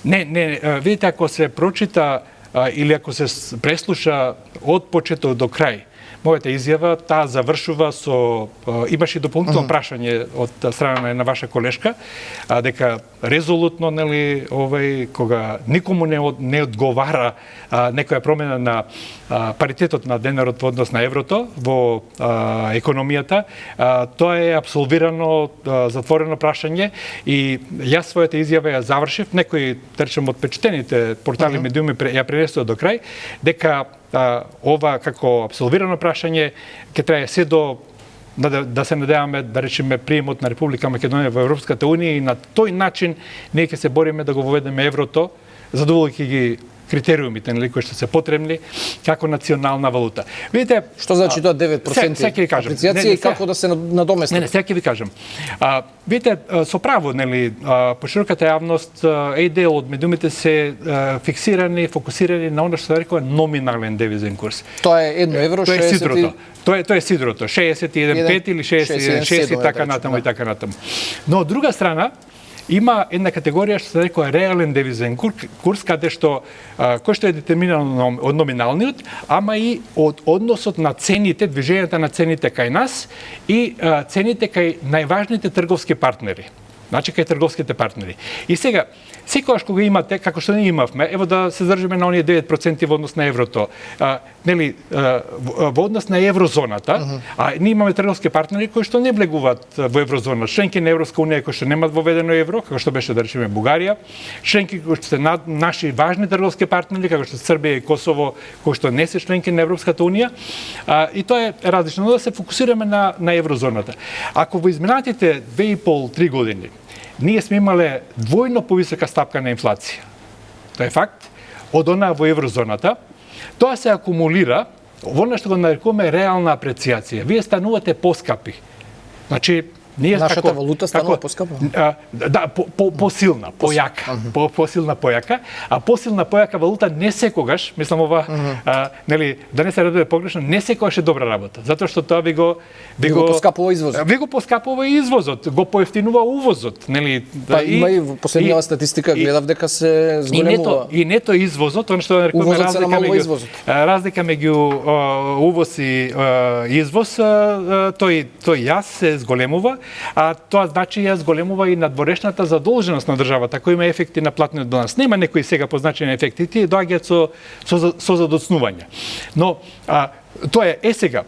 Не, видите, ако се прочита или ако се преслуша од почеток до крај, мојата изјава, таа завршува со имаше дополнително прашање од страна на ваша колешка, дека резолутно, нели, кога никому не одговара некоја промена на паритетот на денарот во однос на еврото во економијата, тоа е апсолвирано затворено прашање и јас својата изјава ја завршив, некои, речем, од печатените портали медиуми ја пренесува до крај, дека ова како апсолвирано прашање ќе трае се до да се надеваме, да речеме, приемот на Република Македонија во Европската унија и на тој начин ние ќе се бориме да го воведеме еврото, задоволувајќи ги критериумите, нели, кои што се потребни како национална валута. Видите, што значи тоа 9% апреција и како да се надомести? Не, сега ќе ви кажам. Видите, со право, нели, пошироката јавност е дел од медиумите се фиксирани, фокусирани на она што се нарекува номинален девизен курс. Тоа е 1 евро, 60. Тоа е сидрото, 61,5 или 61,6 и така натаму и така натаму. Но од друга страна, има една категорија што се нарекува реален девизен курс, каде што кој што е детерминиран од номиналниот, ама и од односот на цените, движењата на цените кај нас и цените кај најважните трговски партнери. Значи кај трговските партнери. И сега, секогаш кога имате, како што ние имавме, ево да се држиме на оние 9% во однос на еврото, нели, во однос на еврозоната, ние имаме трговски партнери кои што не влегуваат во еврозона, членки на Европска унија кои што немаат воведено евро, како што беше, да речеме, Бугарија, членки кои што се наши важни трговски партнери, како што Србија и Косово, кои што не се членки на Европската унија, и тоа е различно, но да се фокусираме на еврозоната. Ако во изминатите 2,5-3 години ние сме имале двојно повисока стапка на инфлација. Тоа е факт. Од она во еврозоната, тоа се акумулира во она што го нарекуваме реална апреција. Вие станувате поскапи. Значи, ние нашата валута станува поскапа? Да, посилна, појака. Посилна, појака. А посилна, појака валута не секогаш, мислам ова, нели, да не се разбере погрешно, не секогаш е добра работа, затоа што тоа ви го поскапува извозот. Ви го поскапува извозот, го поевтинува увозот, нели? Па има и во последнава статистика гледав дека се зголемува. И нето извозот, она што нарекуваме разлика меѓу увоз и извоз, тој јас се зголемува. А тоа значи ја зголемува и надворешната задолженост на државата, која има ефекти на платниот баланс. Нема некои сега позначени ефекти, тие доаѓаат со задоцнување. Но тоа е сега.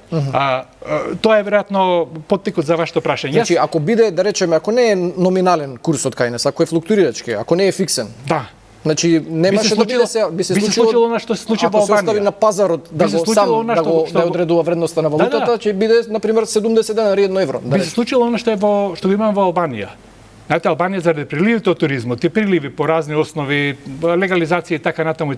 Тоа е веројатно поттекот за вашето прашање. Значи, ако биде, да речеме, ако не е номинален курсот кај нас, ако е флуктуирачки, ако не е фиксен. Да. Значи немаше да би се случило она што се случи во Албанија. Ако се остави на пазарот да го сам да одредува вредноста на валутата, ќе биде на пример 70 денари 1 евро. Би се случило она што го имаме во Албанија. Знаете, Албанија заради приливите од туризмот, тие приливи по разни основи, легализација и така натаму,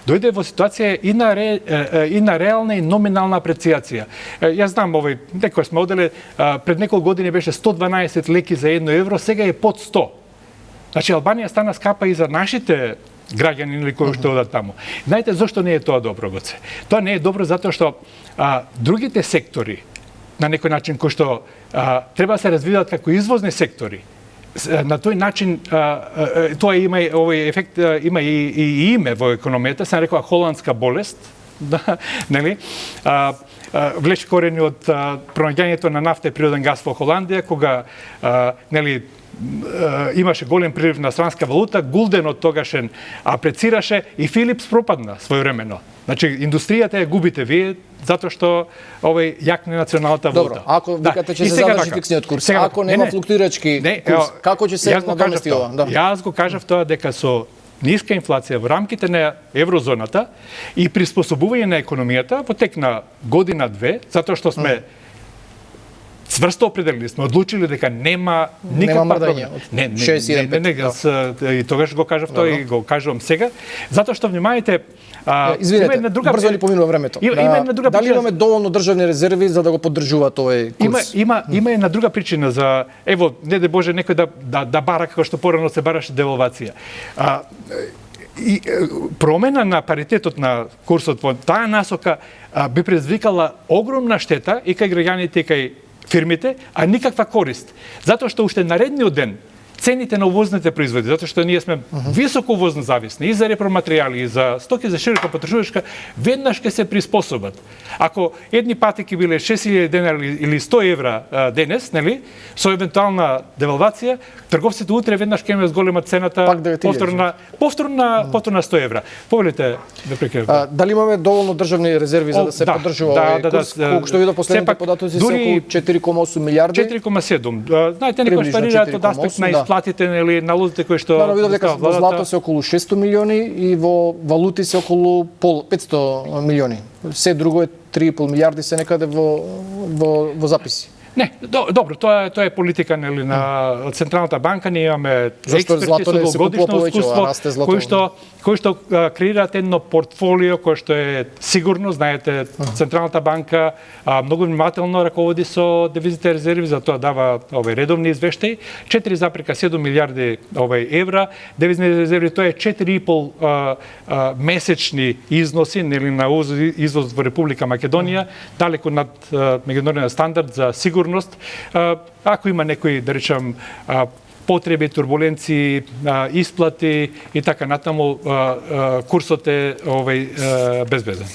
дојде во ситуација и на реална и номинална апреција. Јас знам, некој сме оделе, пред неколку години беше 112 леки за 1 евро, сега е под 100. Значи, Албанија стана скапа и за нашите граѓани или кои што одат таму. Знаете зошто не е тоа добро, Гоце? Тоа не е добро затоа што другите сектори, на некој начин, кои што треба да се развиваат како извозни сектори, на тој начин тоа има овој ефект, има и име во економијата, се нарекува холандска болест, нели? Влече корени од пронаѓањето на нафта и природен газ во Холандија, кога нели имаше голем прилив на странска валута, гулденот тогашен апрецираше и Филипс пропадна своевремено. Значи, индустријата ја губите вие, затоа што овој јак не националната валута. Добро, ако викате ќе се задржи фиксниот курс, ако нема флуктуирачки курс, како ќе се надомести ова? Јас го кажав тоа дека со ниска инфлација во рамките на еврозоната и приспособување на економијата во тек на година-две, затоа што сме цврсто определили, сме одлучили дека нема никаква проблема. Не, и тогаш го кажав тоа и го кажувам сега, затоа што внимавајте, извинете, брзо ли поминува времето? Дали имаме доволно државни резерви за да го поддржуваат овој курс? Има една друга причина за, ево, не де Боже некој да бара како што порано се бараше девалвација. И промена на паритетот на курсот во таа насока би предизвикала огромна штета и кај граѓаните и кај фирмите, а никаква корист. Затоа што уште наредниот ден цените на увозните производи, затоа што ние сме високо увозно зависни и за репроматеријали, и за стоки за широка потребувачка, веднаш ќе се приспособат. Ако едни патеки биле 6.000 денари или 100 евра денес, нели, со евентуална девалвација, трговците утре веднаш ќе имаат зголема цената повторна 100 евра. Повелите да прекратам. Дали имаме доволно државни резерви за да се поддржува овој курс? Колку што видов последните податоци се околу 4,8 милиарди? 4,7. Знаете, некој парираат од аспект на исплатите или налозите кои што видов дека во злато се околу 600 милиони и во валути се околу 500 милиони. Се друго е 3,5 милиарди се некаде во записи. Не, добро, тоа е политика нели на Централната банка, ние имаме експерти со долгогодишно искуство кои што креираат едно портфолио кое што е сигурно, знаете, Централната банка многу внимателно раководи со девизните резерви, за тоа дава редовни извештаи, 4,7 милиарди евра, девизни резерви, тоа е 4,5 месечни износи нели на извоз во Република Македонија, далеку над меѓународниот стандард за сигурност. Ако има некои, да речам, потреби, турбуленции, исплати и така натаму, курсот е безбеден.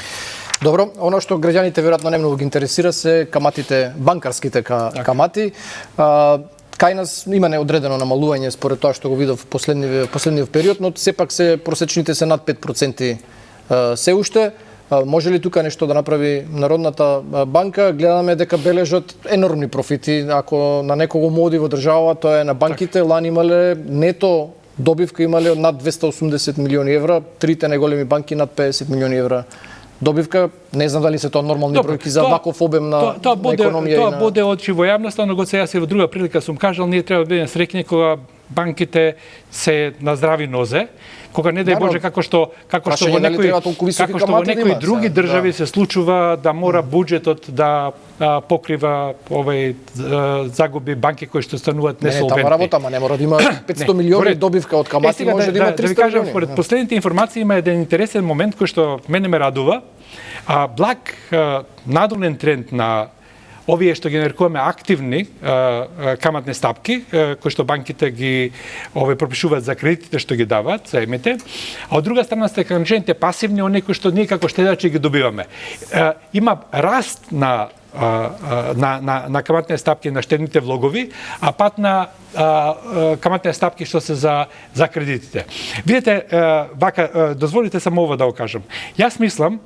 Добро, она што граѓаните веројатно не многу ги интересира се каматите, банкарските камати. Кај нас има неодредено намалување според тоа што го видов в последниот период, но сепак просечните се над 5% се уште. Може ли тука нешто да направи Народната банка? Гледаме дека бележат енормни профити. Ако на некого моди во држава, тоа е на банките. Лани имале нето добивка имале над 280 милиони евра, трите најголеми банки над 50 милиони евра добивка. Не знам дали се тоа нормални бројки за ваков обем на економија. Тоа буде очи во јавноста, но го сега се во друга прилика сум кажал, ние треба да бидеме среќни кога банките се на здрави нозе, кога не дај Боже како што во некои други држави се случува да мора буџетот да покрива загуби банки кои што стануваат несолвентни. Не, тама работа, не мора да има 500 милиони добивка од камати, може да има 300 милиони. Да ви кажам, според последните информации има еден интересен момент кој што мене ме радува. Благ надолен тренд на овие што ги нарекуваме активни каматни стапки, кои што банките ги пропишуваат за кредитите што ги даваат, заемите, а од друга страна се канџените пасивни, оние кои што ние како штедачи ги добиваме. Има раст на каматни стапки на штедните влогови, а пат на каматни стапки што се за кредитите. Видете, вака, дозволите само ова да го кажам. Јас мислам,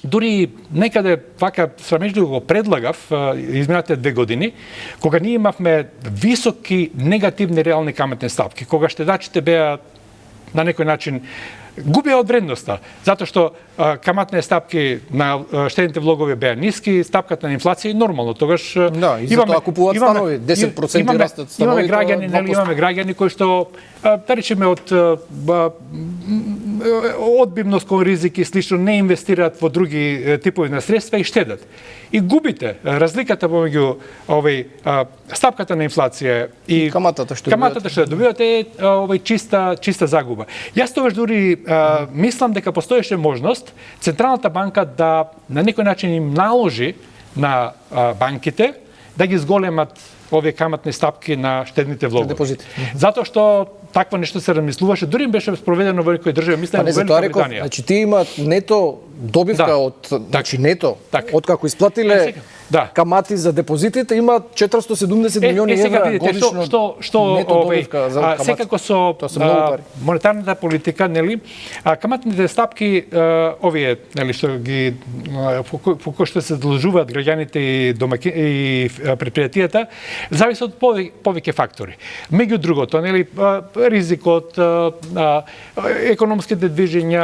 дури некаде вака срамежливо го предлагав изминатите 2 години, кога ние имавме високи негативни реални каматни стапки, кога штедачите беа на некој начин губеа од вредноста, затоа што каматни стапки на штедните влогови беа ниски, стапката на инфлација е нормално. Тогаш и затоа купуваат станови, 10% растат станови. Имаме граѓани кои што да речеме од одбивност кон ризик и слично не инвестираат во други типови на средства и штедат. И губите разликата помеѓу стапката на инфлација и каматата што добивате е чиста загуба. Јас тогаш дури мислам дека постоеше можност Централната банка да на некој начин им наложи на банките да ги зголемат овие каматни стапки на штедните влогови. Затоа што такво нешто се размислуваше, дури им беше спроведено во некои држави, мислам во Велика Британија. Значи тие имаат нето добивка од нето од како исплатиле камати за депозитите, имаат 470 милиони евра годишно. Секако со монетарната политика, нели, каматните стапки овие, нели, што ги по кои што се задолжуваат граѓаните и предпријатијата, зависи од повеќе фактори. Меѓу другото, нели, ризикот, економските движења,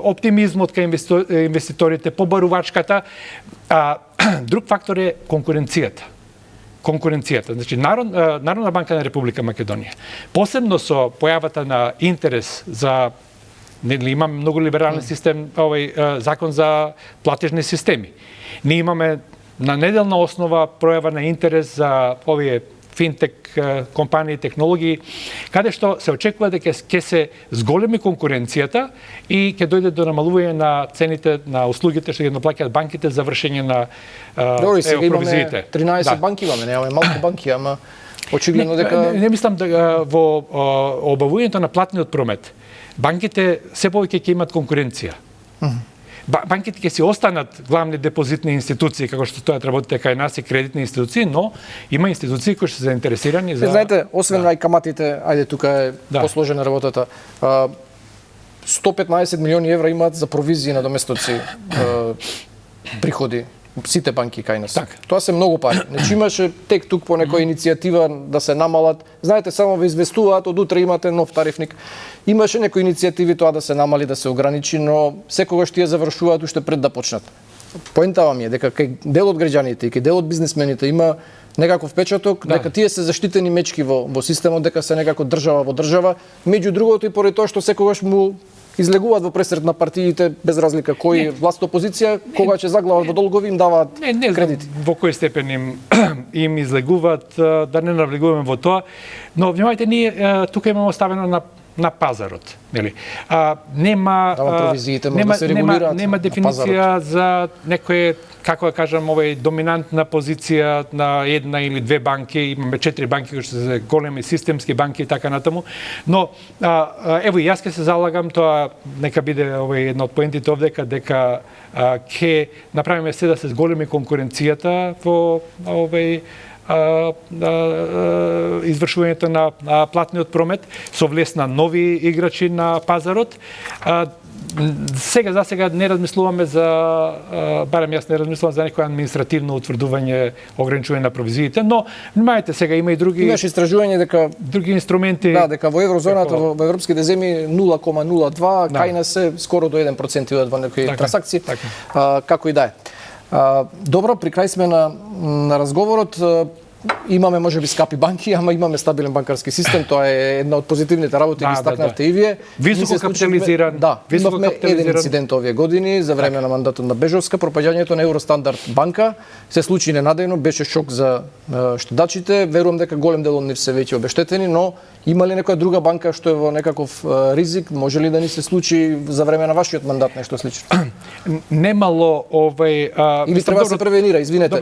оптимизмот кај инвеститорите, побарувачката. Друг фактор е конкуренцијата. Значи, Народна банка на Република Македонија, посебно со појавата на интерес за имаме многу либерален систем, закон за платежни системи. Ние имаме на неделна основа пројава на интерес за овие финтек компании, технологии, каде што се очекува дека ќе се зголеми конкуренцијата и ќе дојде до намалување на цените на услугите што ги наплаќаат банките за вршење на провизиите. 13 банки имаме, немаме малку банки, ама Очигледно дека не мислам дека во обавувањето на платниот промет банките се повеќе ќе имат конкуренција. Банките ќе си останат главни депозитни институции, како што стојат работите кај нас и кредитни институции, но има институции кои се заинтересирани за... Знаете, освен каматите, ајде тука е посложена работата, 115 милиони евра имаат за провизии на доместоци приходи сите банки кај нас. Так. Тоа се многу пари. Значи имаше тек тук по некоја иницијатива да се намалат. Знаете, само ве известуваат, од утре имате нов тарифник. Имаше некои иницијативи тоа да се намали, да се ограничи, но секогаш тие завршуваат уште пред да почнат. Поентава ми е дека кај дел од граѓаните и кај дел од бизнисмените има некаков впечаток дека тие се заштитени мечки во системот, дека се некако држава во држава, меѓу другото и поради тоа што секогаш му излегуваат во пресред на партиите без разлика кој власт опозиција, кога ќе заглават во долгови им даваат кредити. Во кој степен им излегуваат, да не навлегуваме во тоа, но внимавајте, ние тука имаме оставено на пазарот, нели? Нема нема дефиниција за некој, како да кажам, доминантна позиција на една или две банки, имаме 4 банки кои се големи системски банки и така натаму, но ево јас ќе се залагам тоа, нека биде една од поентите овдека, дека ќе направиме се да се зголеми конкуренцијата во извршувањето на платниот промет со влез на нови играчи на пазарот. За сега не размислуваме за, барем јас не размислувам за некој административно утврдување, ограничување на провизиите, но внимајте, сега има и други... Имаш истражување дека... Други инструменти... Да, дека во еврозоната, во европските земји 0,02, кај нас се скоро до 1% идат во некои трансакции, како и да е. Добро, при крај сме на разговорот. Имаме можеби скапи банки, ама имаме стабилен банкарски систем. Тоа е една од позитивните работи, ги стакнавте и вие. Високо капитализиран. Да, имавме еден инцидент овие години за време на мандатот на Бежовска, пропаѓањето на Евростандард банка се случи ненадејно, беше шок за штедачите. Верувам дека голем дел од нив се веќе обештетени, но има ли некоја друга банка што е во некаков ризик? Може ли да ни се случи за време на вашиот мандат нешто слично? Немало или треба да се превенира, извинете.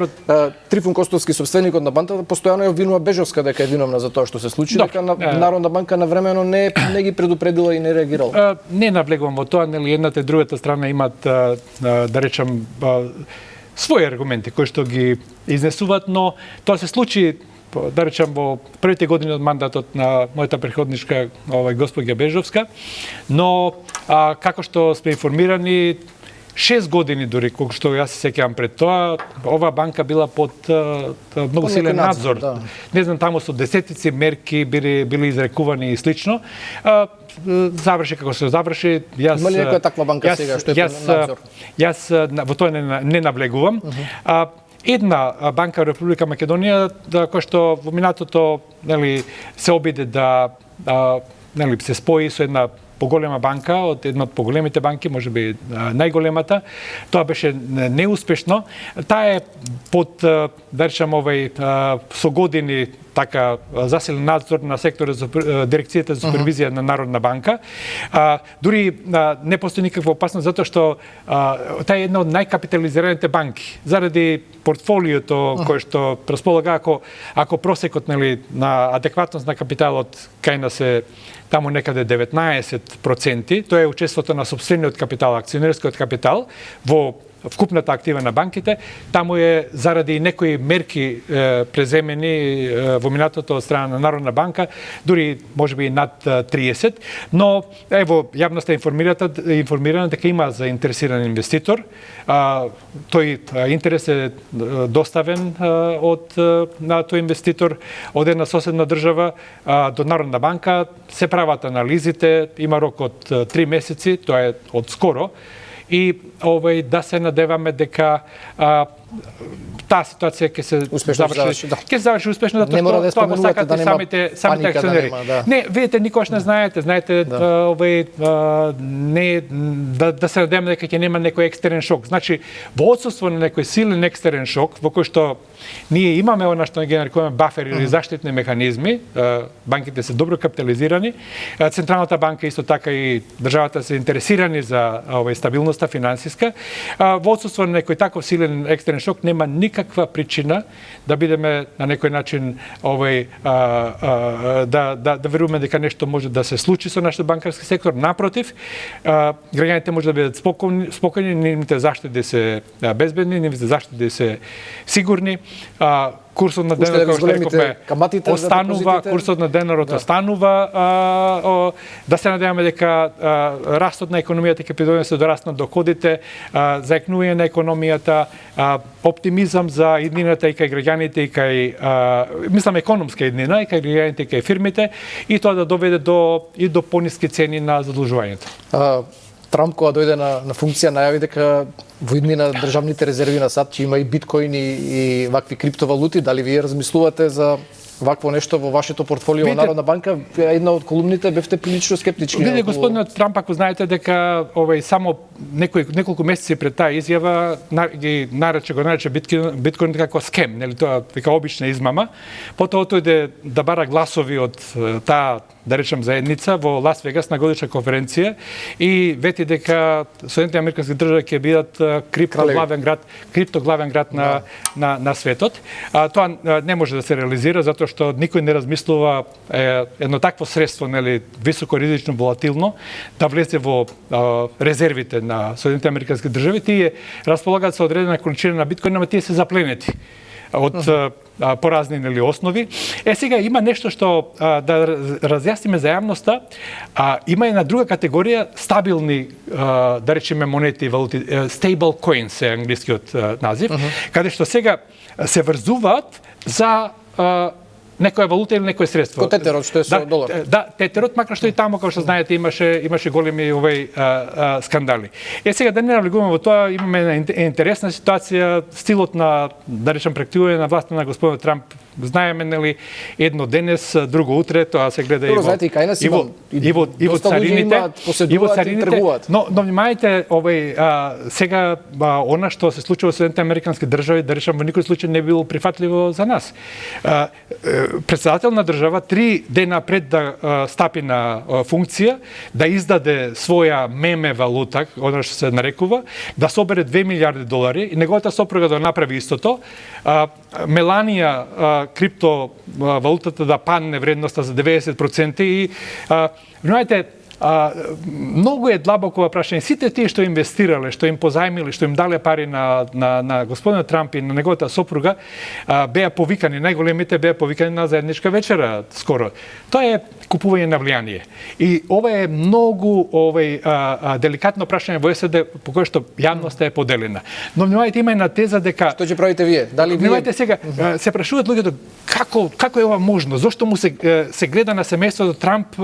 Трифун Костовски, собственикот на банката, постојано ја обвинува Бежовска дека е виновна за тоа што се случи, дека Народна банка навремено не ги предупредила и не реагирала. Не навлегувам во тоа, нели едната и другата страна имаат, да речам, своји аргументи кои што ги изнесуваат, но тоа се случи, да речам, во првите години од мандатот на мојата претходничка госпоѓа Бежовска, но како што сме информирани, 6 години дури, колку што јас се сеќавам пред тоа, оваа банка била под многу силен надзор. Да. Не знам, таму со десетици мерки били изрекувани и слично. Заврши како се заврши. Има ли некоја таква банка сега што е под надзор? Јас во тоа не навлегувам. Една банка во Република Македонија, која што во минатото се обиде да се спои со една поголема банка, од една од поголемите банки, можеби најголемата. Тоа беше неуспешно. Таа е под, да речам, со години така засилен надзор на секторот за дирекцијата за супервизија на Народна банка. Дури не постои никаква опасност затоа што таа е една од најкапитализираните банки заради портфолиото кое што располага, ако просекот на адекватност на капиталот кај нас е таму некаде 19%, тоа е учеството на сопствениот капитал, акционерскиот капитал во вкупната актива на банките, таму е заради некои мерки преземени во минатото од страна на Народна банка, дури можеби над 30, но ево јавноста е информирана дека има заинтересиран инвеститор. Тој интерес е доставен на тој инвеститор од една соседна држава до Народна банка. Се прават анализите, има рок од 3 месеци, тоа е од скоро. И да се надеваме дека таа ситуација ќе се заврши успешно, затоа што тоа го сакат и самите акционери. Не, видите, никогаш не знаете, да се надеваме дека ќе нема некој екстерен шок. Значи, во отсуство на некој силен екстерен шок, во кој што ние имаме она што ги нарекуваме бафер или заштитни механизми, банките се добро капитализирани, Централната банка исто така и државата се интересирани за стабилноста финансиска, во отсуство на некој таков силен екстерен шок нема никаква причина да бидеме на некој начин да веруваме дека нешто може да се случи со нашиот банкарски сектор. Напротив, граѓаните може да бидат спокојни, нивните заштеди се безбедни, нивните заштеди се сигурни. Курсот на денарот, како што рековме, останува, курсот на денарот останува, да се надеваме дека растот на економијата ќе придонесе до раст на доходите, заекнување на економијата, оптимизам за иднината и кај граѓаните и кај мислам економска иднина и кај граѓаните и кај фирмите, и тоа да доведе до пониски цени на задлужувањето. Трамп кога дојде на функција најави дека во иднина државните резерви на САД ќе има и биткоини и вакви криптовалути. Дали вие размислувате за вакво нешто во вашето портфолио во Народна банка? Една од колумните бевте прилично скептички. Видите, господинот Трамп, ако знаете дека само неколку месеци пред таа изјава го нарече биткоин како скем, нели тоа дека обична измама. Потоа отиде да бара гласови од таа, да речем, заедница во Лас Вегас на годишна конференција и вети дека Соединетите американски држави ќе бидат криптоглавен град на светот. Тоа не може да се реализира затоа што никој не размислува едно такво средство, нели, високо ризично, волатилно, да влезе во резервите на Соединетите американски држави. Тие располагаат со одредена количина на биткоин, ама тие се запленети од поразни, нели, основи. Сега има нешто што да разјасниме за јавноста. Има една друга категорија стабилни, да речеме, монети и валути, stable coins е англискиот назив, каде што сега се врзуваат за некоја валута или некој средство. Ко тетерот што е со долар. Да, тетерот, макар што и таму, како што знаете, имаше големи скандали. Сега да не навлегуваме во тоа, имаме една интересна ситуација, стилот на, да речем, практикување на власта на господинот Трамп. Знаеме, нели, едно денес, друго утре, тоа се гледа и во царините, но внимајте, сега она што се случува во Соединетите американски држави, да речем, во никој случај не било прифатливо за нас. Председател на држава 3 дена пред да стапи на функција, да издаде своја меме валута, она што се нарекува, да собере $2 милиарди и неговата сопруга да направи истото. Меланија криптовалутата да падне вредноста за 90% и внимајте, многу е длабоко прашање. Сите тие што инвестирале, што им позајмиле, што им дале пари на господинот Трамп и на неговата сопруга, беа повикани, најголемите беа повикани на заедничка вечера скоро. Тоа е купување на влијание. И ова е многу деликатно прашање во САД по кое што јавноста е поделена. Но внимавајте, има една теза дека што ќе правите вие? Дали вие? Внимавајте сега, се прашуваат луѓето како е ова можно? Зошто му се гледа на семејството Трамп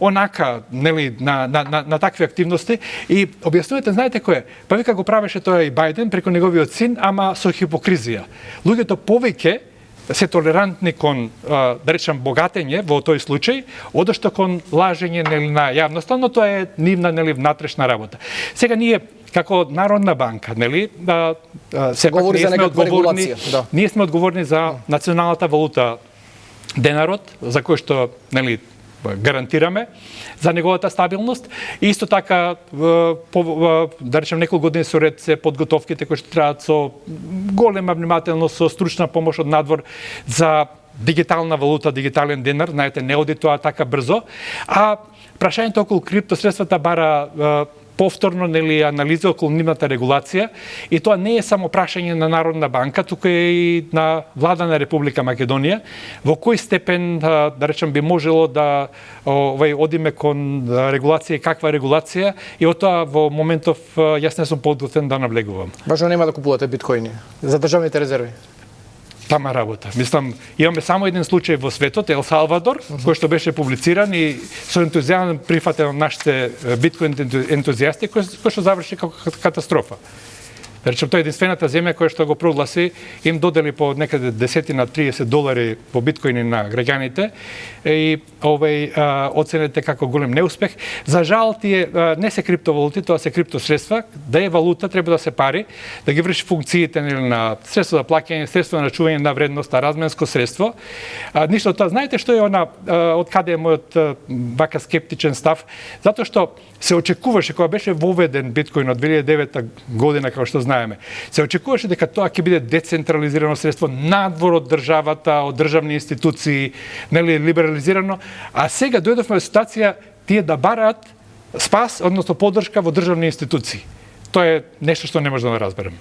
онака, нели, на такви активности, и објаснувате, знаете кој е? Па вика го правеше тоа и Бајден преку неговиот син, ама со хипокризија. Луѓето повеќе се толерантни кон, да речем, богатење во тој случај, одошто кон лажење, нели, на јавноста, но тоа е нивна, нели, внатрешна работа. Сега ние како Народна банка, нели, сепак ние сме одговорни за националната валута денарот, за кој што, нели, гарантираме за неговата стабилност. И исто така, да речем, неколку години со ред се подготовките кои што траат со голема внимателност, со стручна помош од надвор за дигитална валута, дигитален денар. Знаете, не оди тоа така брзо. А прашањето околу криптосредствата бара повторно, нели, анализа околу нивната регулација, и тоа не е само прашање на Народна банка, туку е и на влада на Република Македонија, во кој степен, да речем, би можело да одиме кон регулација и каква регулација, и од тоа во моментов јас не сум подготвен да навлегувам. Важно нема да купувате биткоини за државните резерви? Тама работа. Мислам, имаме само еден случај во светот, Ел Салвадор, кој што беше публициран и со ентузијазам прифатен од нашите биткоин ентузијасти, кој што заврши како катастрофа. Да речем, тоа е единствената земја која што го прогласи, им додели по некаде $10-30 во биткоини на граѓаните и оценете како голем неуспех. За жал, тие не се криптовалути, тоа се криптосредства. Да е валута, треба да се пари, да ги врши функциите на средство за плаќање, средство на чување на вредноста, разменско средство. Ништо тоа. Знаете што е од каде е мојот вака скептичен став? Затоа што се очекуваше, кога беше воведен биткоин од 2009 година, како што знаете, знаеме. Се очекуваше дека тоа ќе биде децентрализирано средство надвор од државата, од државни институции, нели либерализирано, а сега дојдовме во ситуација тие да бараат спас, односно поддршка во државни институции. Тоа е нешто што не можам да разберам.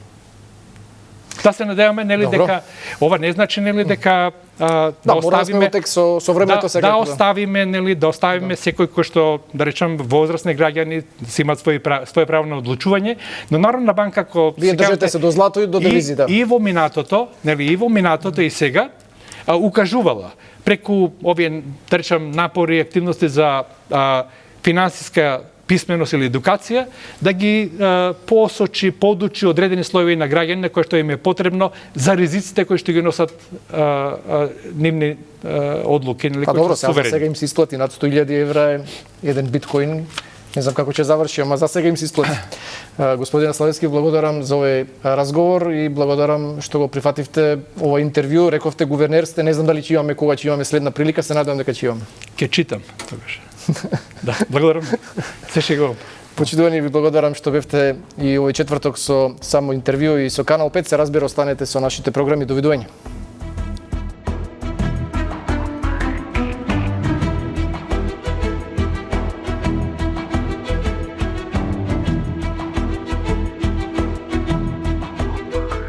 Да се надеваме, нели, дека ова не значи, нели, дека да оставиме со времето сега. Да оставиме, нели, да оставиме секој кој што, да речем, возрастни граѓани си имаат своje право на одлучување, но Народна банка како вие држите се до злато и до девизи, да. И во минатото, нели, и во минатото и сега укажувала преку овие, да речем, напори и активности за финансиска писменост или едукација, да ги посочи, подучи одредени слоеви на граѓани на кои што им е потребно за ризиците кои што ги носат нивни одлуки, или кои добро, се суверени. Сега им се исплати над 100.000 евра еден биткоин. Не знам како ќе заврши, ама за сега им се исплати. Господин Славевски, благодарам за овој разговор и благодарам што го прифативте овој интервју. Рековте гувернер сте, не знам дали ќе имаме кога ќе имаме следна прилика, се надевам дека ќе имаме. Ке читам тогаш. Да, благодарам. Се шегувам. Почитувани, ви благодарам што бевте и овој четврток со само интервју и со Канал 5. Се разбира, останете со нашите програми. Довидување.